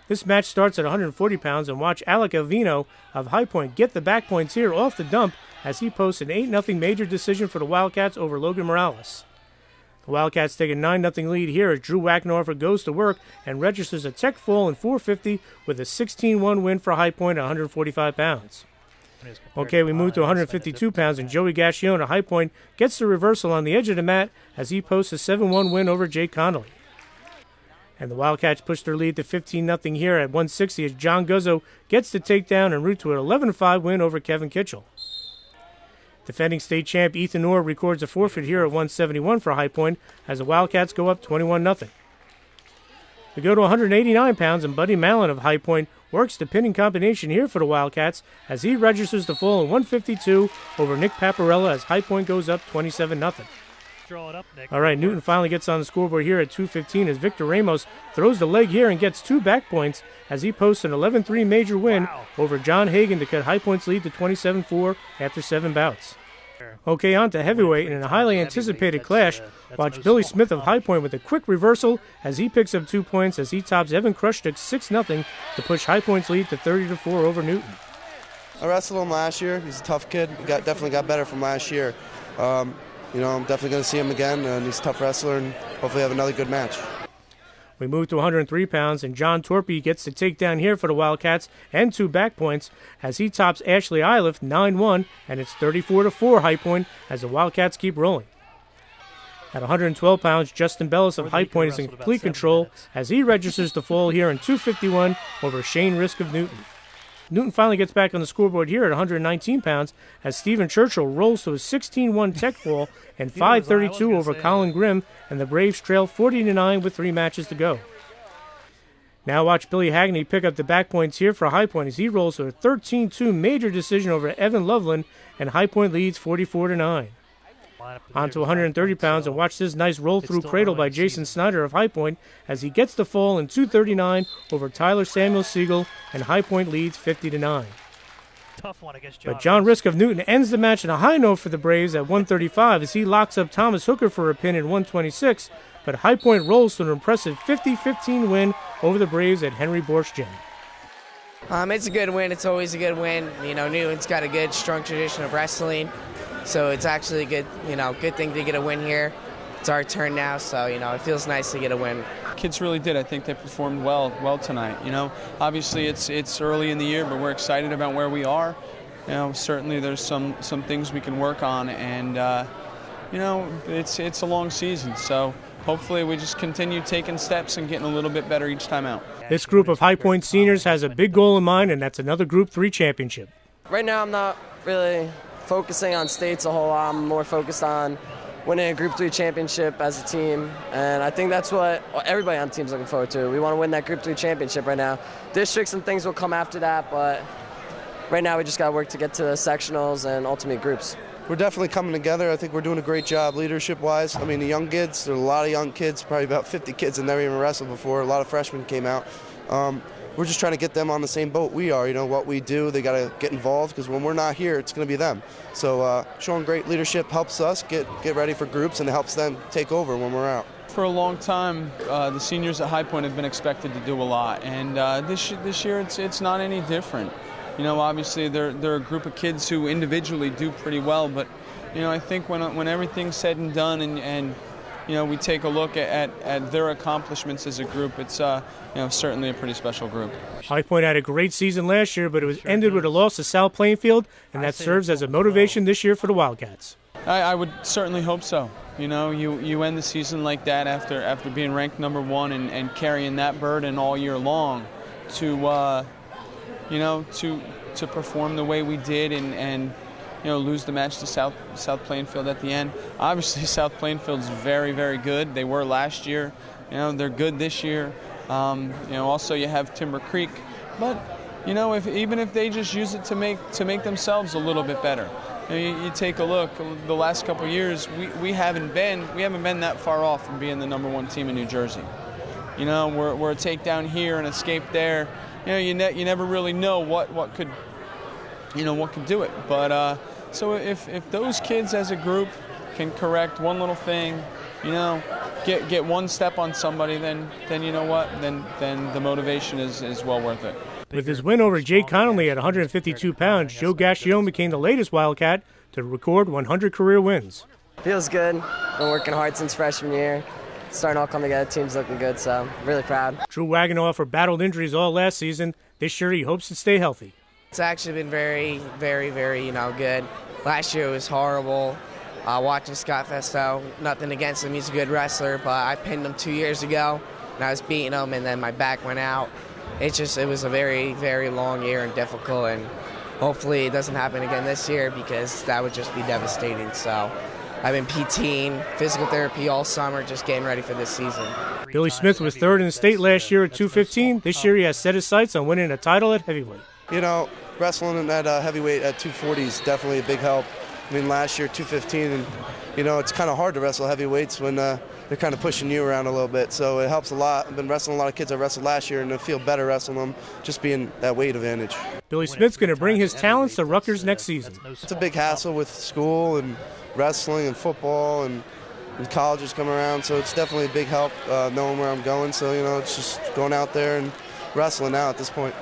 This match starts at 140 pounds, and watch Alec Avino of High Point get the back points here off the dump as he posts an 8-0 major decision for the Wildcats over Logan Morales. The Wildcats take a 9-0 lead here as Drew Wackenhofer goes to work and registers a tech fall in 450 with a 16-1 win for High Point at 145 pounds. Okay, we move to 152 pounds, and Joey Gascione of High Point gets the reversal on the edge of the mat as he posts a 7-1 win over Jake Connolly. And the Wildcats push their lead to 15-0 here at 160 as John Guzzo gets the takedown en route to an 11-5 win over Kevin Kitchell. Defending state champ Ethan Orr records a forfeit here at 171 for High Point as the Wildcats go up 21-0. We go to 189 pounds, and Buddy Mallon of High Point works the pinning combination here for the Wildcats as he registers the fall in 152 over Nick Paparella as High Point goes up 27-0. All right, Newton finally gets on the scoreboard here at 2:15 as Victor Ramos throws the leg here and gets 2 back points as he posts an 11-3 major win over John Hagan to cut High Point's lead to 27-4 after 7 bouts. Okay, on to heavyweight, and in a highly anticipated clash, watch Billy Smith of High Point with a quick reversal as he picks up 2 points as he tops Evan Krushnick 6-0 to push High Point's lead to 30-4 over Newton. I wrestled him last year. He's a tough kid. He definitely got better from last year. I'm definitely going to see him again, and he's a tough wrestler, and hopefully have another good match. We move to 103 pounds, and John Torpy gets the takedown here for the Wildcats and 2 back points as he tops Ashley Iliff 9-1, and it's 34-4 High Point as the Wildcats keep rolling. At 112 pounds, Justin Bellis of High Point is in complete control as he registers the fall here in 251 over Shane Risk of Newton. Newton finally gets back on the scoreboard here at 119 pounds as Stephen Churchill rolls to a 16-1 tech fall and 5:32 over Colin Grimm, and the Braves trail 40-9 with 3 matches to go. Now watch Billy Hagney pick up the back points here for High Point as he rolls to a 13-2 major decision over Evan Loveland, and High Point leads 44-9. On to 130 pounds, and watch this nice roll-through cradle by Jason Snyder of High Point as he gets the fall in 239 over Tyler Samuel Siegel, and High Point leads 50-9. But John Risk of Newton ends the match on a high note for the Braves at 135 as he locks up Thomas Hooker for a pin at 126, but High Point rolls to an impressive 50-15 win over the Braves at Henry Borsch Gym. It's a good win. It's always a good win. Newton's got a good, strong tradition of wrestling. So it's actually a good thing to get a win here. It's our turn now, so, it feels nice to get a win. Kids really did. I think they performed well tonight. Obviously it's early in the year, but we're excited about where we are. Certainly there's some things we can work on, and, it's a long season. So hopefully we just continue taking steps and getting a little bit better each time out. This group of High Point seniors has a big goal in mind, and that's another Group 3 championship. Right now I'm not really focusing on states a whole lot. I'm more focused on winning a Group 3 championship as a team, and I think that's what everybody on the team is looking forward to. We want to win that Group 3 championship right now. Districts and things will come after that, but right now we just got to work to get to the sectionals and ultimate groups. We're definitely coming together. I think we're doing a great job leadership-wise. The young kids, there's a lot of young kids, probably about 50 kids that never even wrestled before. A lot of freshmen came out. We're just trying to get them on the same boat we are. What we do, they got to get involved because when we're not here, it's going to be them. So showing great leadership helps us get ready for groups, and it helps them take over when we're out. For a long time, the seniors at High Point have been expected to do a lot, and this year it's not any different. Obviously they're a group of kids who individually do pretty well, but I think when everything's said and done, and we take a look at their accomplishments as a group, it's certainly a pretty special group. High Point had a great season last year, but it was ended with a loss to South Plainfield, and that serves as a motivation this year for the Wildcats. I would certainly hope so. You end the season like that after being ranked number 1 and carrying that burden all year long to perform the way we did and lose the match to South Plainfield at the end. Obviously, South Plainfield's very, very good. They were last year. They're good this year. Also you have Timber Creek, but even if they just use it to make themselves a little bit better. You take a look. The last couple of years, we haven't been that far off from being the number 1 team in New Jersey. We're a takedown here and escape there. You never really know what could do it. But so if those kids as a group can correct one little thing, get one step on somebody, then you know what? Then the motivation is well worth it. With his win over Jay Connolly at 152 pounds, Joe Gascione became the latest Wildcat to record 100 career wins. Feels good. Been working hard since freshman year. Starting to all come together. Team's looking good, so I'm really proud. Drew Wagenofer battled injuries all last season. This year he hopes to stay healthy. It's actually been very, very, very, good. Last year it was horrible. Watching Scott Festo, nothing against him, he's a good wrestler, but I pinned him 2 years ago, and I was beating him, and then my back went out. It was a very, very long year and difficult, and hopefully it doesn't happen again this year because that would just be devastating. So I've been PTing, physical therapy all summer, just getting ready for this season. Billy Smith was third in the state last year at 215. This year he has set his sights on winning a title at heavyweight. Wrestling at heavyweight at 240 is definitely a big help. Last year 215, and it's kind of hard to wrestle heavyweights when they're kind of pushing you around a little bit. So it helps a lot. I've been wrestling a lot of kids I wrestled last year, and I feel better wrestling them just being that weight advantage. Billy Smith's going to bring his talents to Rutgers next season. It's a big hassle with school and wrestling and football and colleges come around, so it's definitely a big help knowing where I'm going. So it's just going out there and wrestling now at this point.